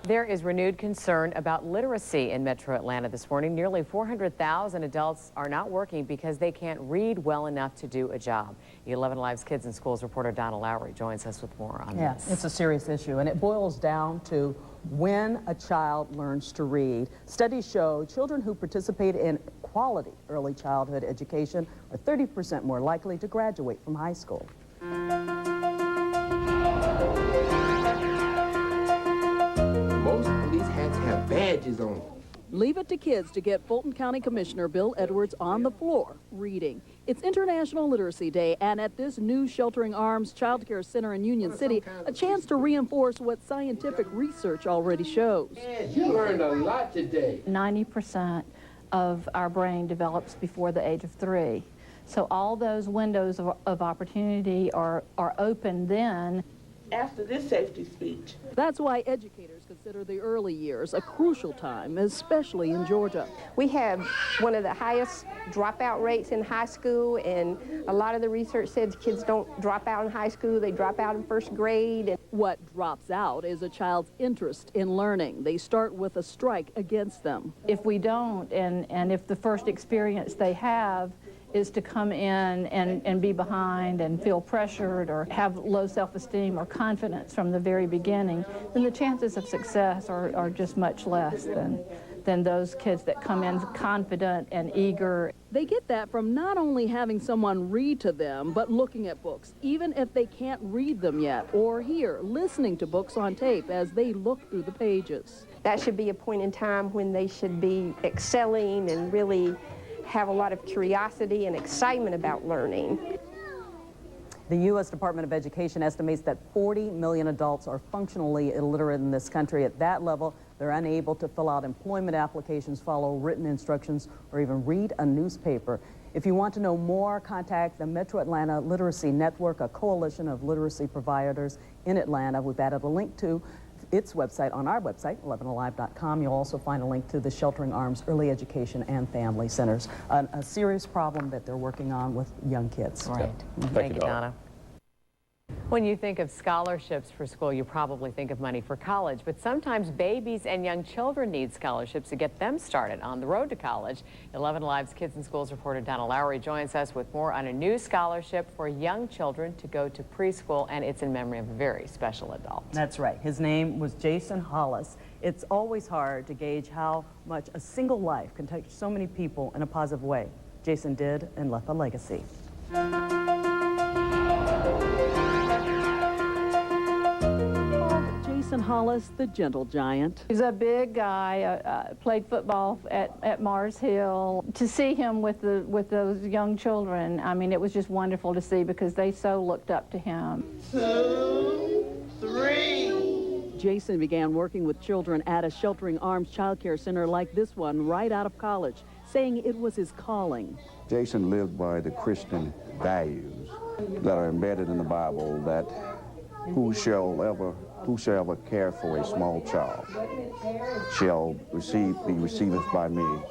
There is renewed concern about literacy in Metro Atlanta this morning. Nearly 400,000 adults are not working because they can't read well enough to do a job. 11 Alive's Kids in Schools reporter Donna Lowry joins us with more on this. It's a serious issue, and it boils down to when a child learns to read. Studies show children who participate in quality early childhood education are 30% more likely to graduate from high school. Most of these hats have badges on them. Leave it to kids to get Fulton County Commissioner Bill Edwards on the floor reading. It's International Literacy Day, and at this new Sheltering Arms Child Care Center in Union City, a chance to reinforce what scientific research already shows. You learned a lot today. 90% of our brain develops before the age of 3. So all those windows of opportunity are open then. After this safety speech. That's why educators consider the early years a crucial time, especially in Georgia. We have one of the highest dropout rates in high school, and a lot of the research says kids don't drop out in high school, they drop out in first grade. What drops out is a child's interest in learning. They start with a strike against them. If we don't, and if the first experience they have is to come in and be behind and feel pressured or have low self-esteem or confidence from the very beginning, then the chances of success are just much less than those kids that come in confident and eager. They get that from not only having someone read to them, but looking at books, even if they can't read them yet, or listening to books on tape as they look through the pages. That should be a point in time when they should be excelling and really have a lot of curiosity and excitement about learning. The U.S. Department of Education estimates that 40 million adults are functionally illiterate in this country. At that level, they're unable to fill out employment applications, follow written instructions, or even read a newspaper. If you want to know more, contact the Metro Atlanta Literacy Network, a coalition of literacy providers in Atlanta. We've added a link to its website on our website, 11alive.com. You'll also find a link to the Sheltering Arms Early Education and Family Centers, a serious problem that they're working on with young kids. Right. Thank you, Donna. When you think of scholarships for school, you probably think of money for college, but sometimes babies and young children need scholarships to get them started on the road to college. 11 Alive's Kids in Schools reporter Donna Lowry joins us with more on a new scholarship for young children to go to preschool, and it's in memory of a very special adult. That's right. His name was Jason Hollis. It's always hard to gauge how much a single life can touch so many people in a positive way. Jason did and left a legacy. Jason Hollis, the gentle giant. He's a big guy, played football at Mars Hill. To see him with those young children, I mean, it was just wonderful to see because they so looked up to him. 2, 3. Jason began working with children at a Sheltering Arms Child Care Center like this one right out of college, saying it was his calling. Jason lived by the Christian values that are embedded in the Bible, that whosoever care for a small child shall be received by me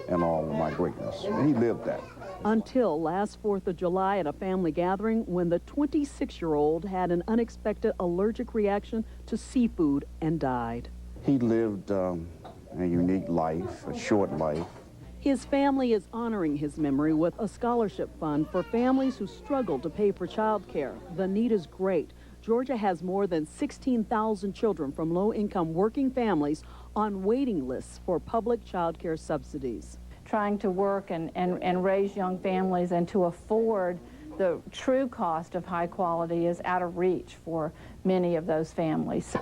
and all of my greatness. And he lived that. Until last 4th of July at a family gathering when the 26-year-old had an unexpected allergic reaction to seafood and died. He lived a unique life, a short life. His family is honoring his memory with a scholarship fund for families who struggle to pay for child care. The need is great. Georgia has more than 16,000 children from low-income working families on waiting lists for public child care subsidies. Trying to work and raise young families and to afford the true cost of high quality is out of reach for many of those families.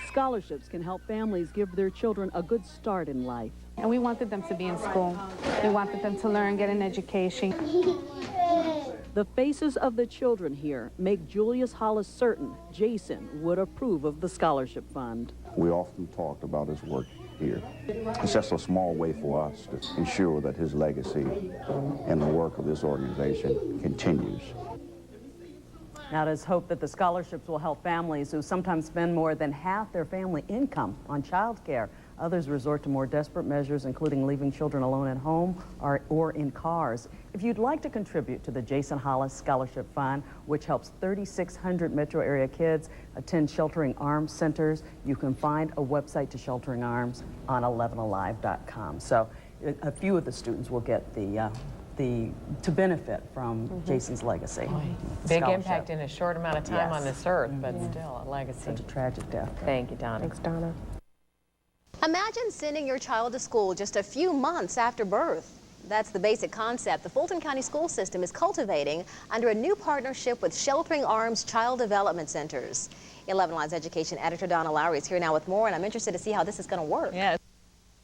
Scholarships can help families give their children a good start in life. And we wanted them to be in school. We wanted them to learn, get an education. The faces of the children here make Julius Hollis certain Jason would approve of the scholarship fund. We often talked about his work here. It's just a small way for us to ensure that his legacy and the work of this organization continues. Now, there's hope that the scholarships will help families who sometimes spend more than half their family income on child care. Others resort to more desperate measures, including leaving children alone at home or in cars. If you'd like to contribute to the Jason Hollis Scholarship Fund, which helps 3,600 metro area kids attend Sheltering Arms centers, you can find a website to Sheltering Arms on 11alive.com. So a few of the students will get to benefit from Jason's legacy. Big impact in a short amount of time on this earth, but still a legacy. Such a tragic death. Thank you, Donna. Thanks, Donna. Imagine sending your child to school just a few months after birth. That's the basic concept the Fulton County School System is cultivating under a new partnership with Sheltering Arms Child Development Centers. 11 Live's education editor Donna Lowry is here now with more, and I'm interested to see how this is going to work. Yeah.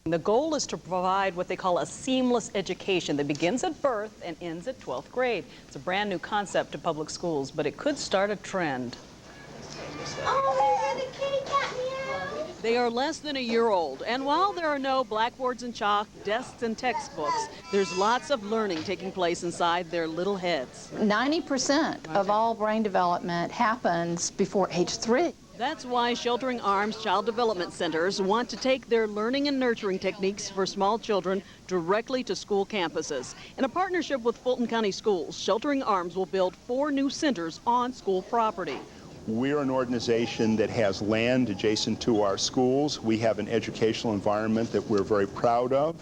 The goal is to provide what they call a seamless education that begins at birth and ends at 12th grade. It's a brand new concept to public schools, but it could start a trend. Oh, the kitty cat meow. They are less than a year old, and while there are no blackboards and chalk, desks and textbooks, there's lots of learning taking place inside their little heads. 90% of all brain development happens before age 3. That's why Sheltering Arms Child Development Centers want to take their learning and nurturing techniques for small children directly to school campuses. In a partnership with Fulton County Schools, Sheltering Arms will build 4 new centers on school property. We're an organization that has land adjacent to our schools. We have an educational environment that we're very proud of.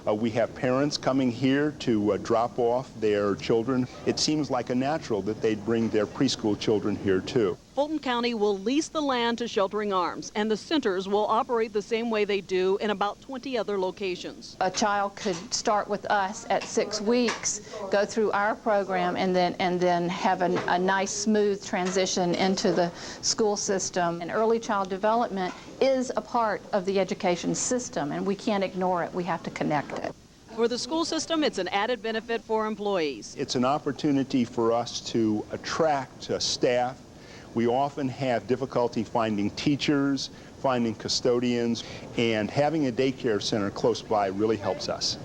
We have parents coming here to drop off their children. It seems like a natural that they'd bring their preschool children here too. Fulton County will lease the land to Sheltering Arms, and the centers will operate the same way they do in about 20 other locations. A child could start with us at 6 weeks, go through our program, and then have a nice, smooth transition into the school system. And early child development is a part of the education system, and we can't ignore it. We have to connect it. For the school system, it's an added benefit for employees. It's an opportunity for us to attract staff. We often have difficulty finding teachers, finding custodians, and having a daycare center close by really helps us.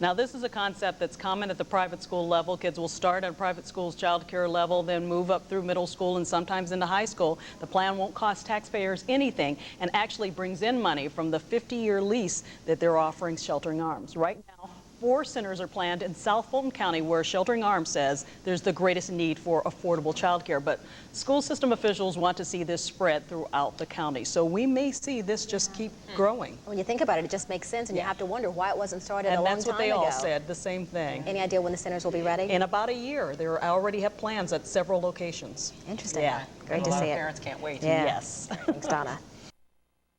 Now, this is a concept that's common at the private school level. Kids will start at private school's child care level, then move up through middle school and sometimes into high school. The plan won't cost taxpayers anything and actually brings in money from the 50-year lease that they're offering Sheltering Arms. Right now, 4 centers are planned in South Fulton County where Sheltering Arms says there's the greatest need for affordable child care. But school system officials want to see this spread throughout the county. So we may see this just keep growing. When you think about it, it just makes sense, and you have to wonder why it wasn't started a long time ago. And that's what they all said, the same thing. Any idea when the centers will be ready? In about a year. They already have plans at several locations. Interesting. Yeah. Great to see it. Parents can't wait. Yeah. Yes. Thanks, Donna.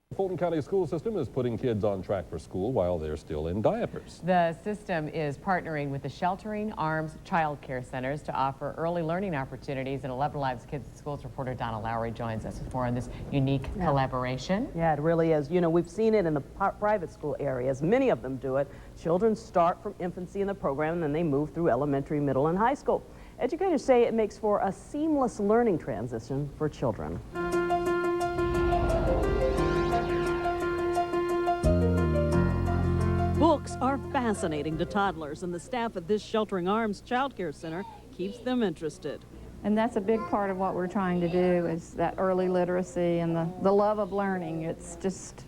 The Fulton County school system is putting kids on track for school while they're still in diapers. The system is partnering with the Sheltering Arms Child Care Centers to offer early learning opportunities. And 11 Live's Kids in Schools reporter Donna Lowry joins us with more on this unique collaboration. Yeah, it really is. You know, we've seen it in the private school areas. Many of them do it. Children start from infancy in the program, and then they move through elementary, middle, and high school. Educators say it makes for a seamless learning transition for children. Books are fascinating to toddlers, and the staff at this Sheltering Arms Child Care Center keeps them interested. And that's a big part of what we're trying to do, is that early literacy and the love of learning. It's just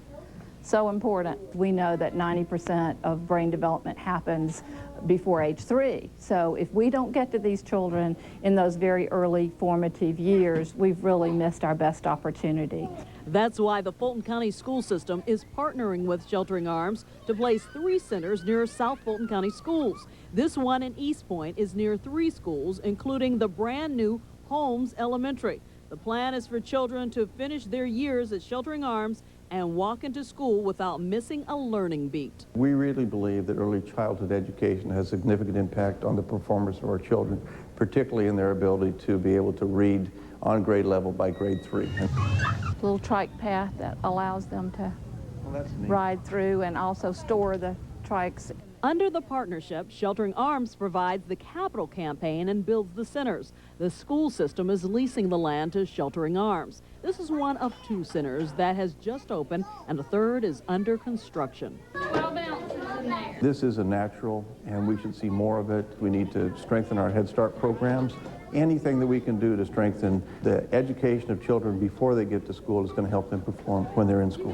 so important. We know that 90% of brain development happens before age 3. So if we don't get to these children in those very early formative years, we've really missed our best opportunity. That's why the Fulton County school system is partnering with Sheltering Arms to place 3 centers near South Fulton County schools. This one in East Point is near 3 schools, including the brand new Holmes Elementary. The plan is for children to finish their years at Sheltering Arms and walk into school without missing a learning beat. We really believe that early childhood education has significant impact on the performance of our children, particularly in their ability to be able to read on grade level by grade 3. Little trike path that allows them to ride through and also store the trikes. Under the partnership, Sheltering Arms provides the capital campaign and builds the centers. The school system is leasing the land to Sheltering Arms. This is one of 2 centers that has just opened, and a third is under construction. 12 ounces in there. This is a natural, and we should see more of it. We need to strengthen our Head Start programs. Anything that we can do to strengthen the education of children before they get to school is going to help them perform when they're in school.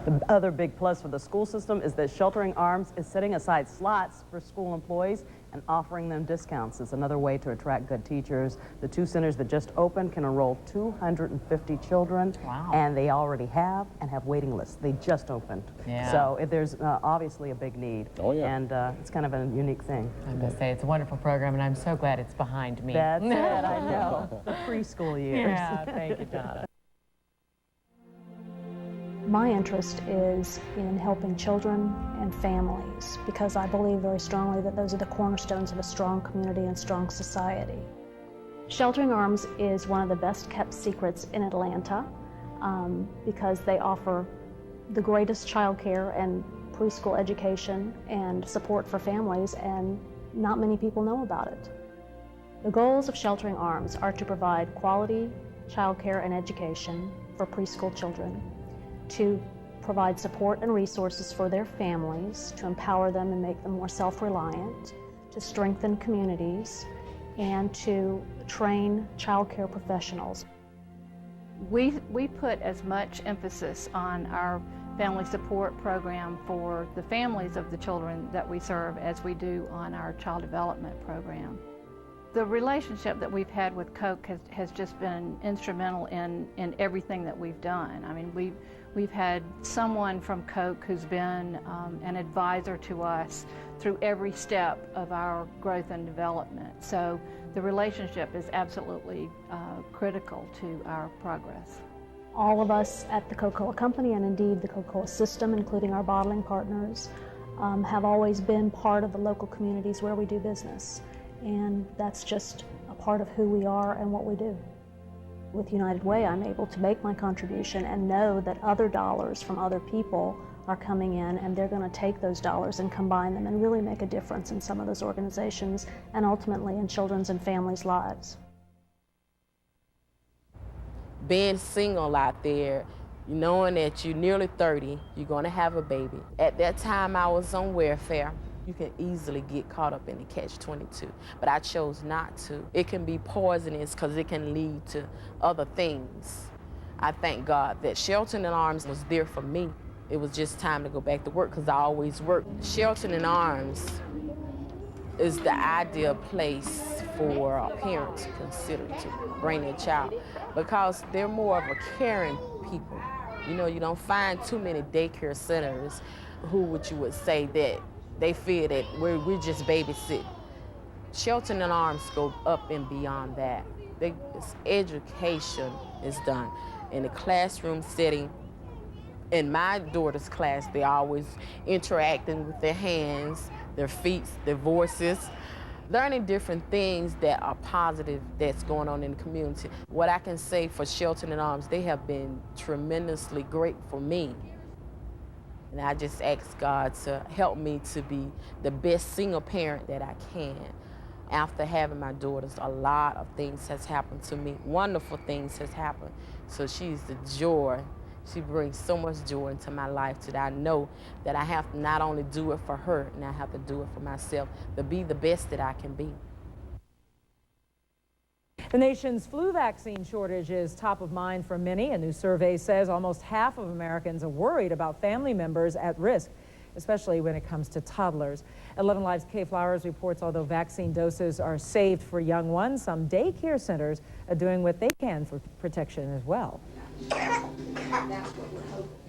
The other big plus for the school system is that Sheltering Arms is setting aside slots for school employees and offering them discounts. It's another way to attract good teachers. The 2 centers that just opened can enroll 250 children. Wow. And they already have waiting lists. They just opened. Yeah. So there's obviously a big need. Oh, yeah. And it's kind of a unique thing. I must say, it's a wonderful program, and I'm so glad it's behind me. That's it, I know. The preschool years. Yeah, thank you, Donna. My interest is in helping children and families because I believe very strongly that those are the cornerstones of a strong community and strong society. Sheltering Arms is one of the best kept secrets in Atlanta because they offer the greatest child care and preschool education and support for families, and not many people know about it. The goals of Sheltering Arms are to provide quality child care and education for preschool children, to provide support and resources for their families, to empower them and make them more self-reliant, to strengthen communities, and to train child care professionals. We put as much emphasis on our family support program for the families of the children that we serve as we do on our child development program. The relationship that we've had with Coke has just been instrumental in everything that we've done. I mean, we've had someone from Coke who's been an advisor to us through every step of our growth and development. So the relationship is absolutely critical to our progress. All of us at the Coca-Cola Company, and indeed the Coca-Cola system, including our bottling partners, have always been part of the local communities where we do business. And that's just a part of who we are and what we do. With United Way, I'm able to make my contribution and know that other dollars from other people are coming in, and they're going to take those dollars and combine them and really make a difference in some of those organizations and ultimately in children's and families' lives. Being single out there, knowing that you're nearly 30, you're going to have a baby. At that time, I was on welfare. You can easily get caught up in the catch-22, but I chose not to. It can be poisonous because it can lead to other things. I thank God that Sheltering Arms was there for me. It was just time to go back to work because I always worked. Sheltering Arms is the ideal place for a parent to consider to bring their child because they're more of a caring people. You know, you don't find too many daycare centers who you would say that they feel that we're just babysitting. Sheltering Arms go up and beyond that. Education is done in the classroom setting. In my daughter's class, they're always interacting with their hands, their feet, their voices, learning different things that are positive that's going on in the community. What I can say for Sheltering Arms, they have been tremendously great for me. And I just ask God to help me to be the best single parent that I can. After having my daughters, a lot of things has happened to me. Wonderful things has happened. So she's the joy. She brings so much joy into my life that I know that I have to not only do it for her, and I have to do it for myself, to be the best that I can be. The nation's flu vaccine shortage is top of mind for many. A new survey says almost half of Americans are worried about family members at risk, especially when it comes to toddlers. 11 Live's Kay Flowers reports although vaccine doses are saved for young ones, some daycare centers are doing what they can for protection as well.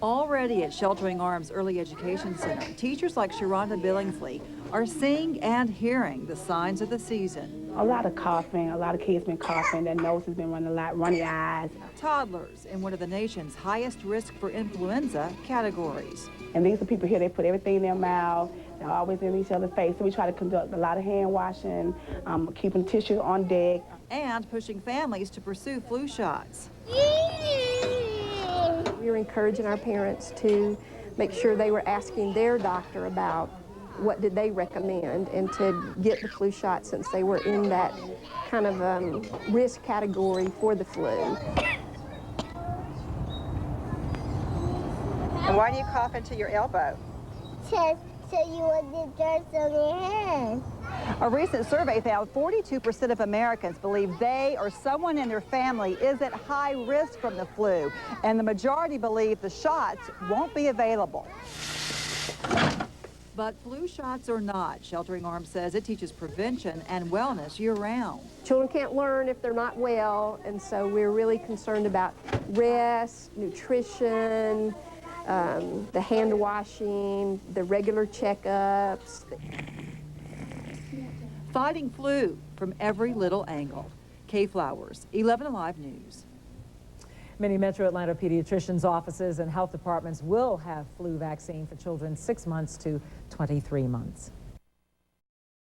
Already at Sheltering Arms Early Education Center, teachers like Sharonda Billingsley are seeing and hearing the signs of the season. A lot of coughing, a lot of kids been coughing, their nose has been running a lot, runny eyes. Toddlers in one of the nation's highest risk for influenza categories. And these are people here, they put everything in their mouth, they're always in each other's face, so we try to conduct a lot of hand washing, keeping tissue on deck. And pushing families to pursue flu shots. We were encouraging our parents to make sure they were asking their doctor about what did they recommend and to get the flu shot since they were in that kind of risk category for the flu. And why do you cough into your elbow? So you want the germs on your hands. A recent survey found 42% of Americans believe they or someone in their family is at high risk from the flu, and the majority believe the shots won't be available. But flu shots or not, Sheltering Arms says it teaches prevention and wellness year-round. Children can't learn if they're not well, and so we're really concerned about rest, nutrition, the hand washing, the regular checkups. Fighting flu from every little angle. Kay Flowers, 11 Alive News. Many Metro Atlanta pediatricians' offices and health departments will have flu vaccine for children 6 months to 23 months.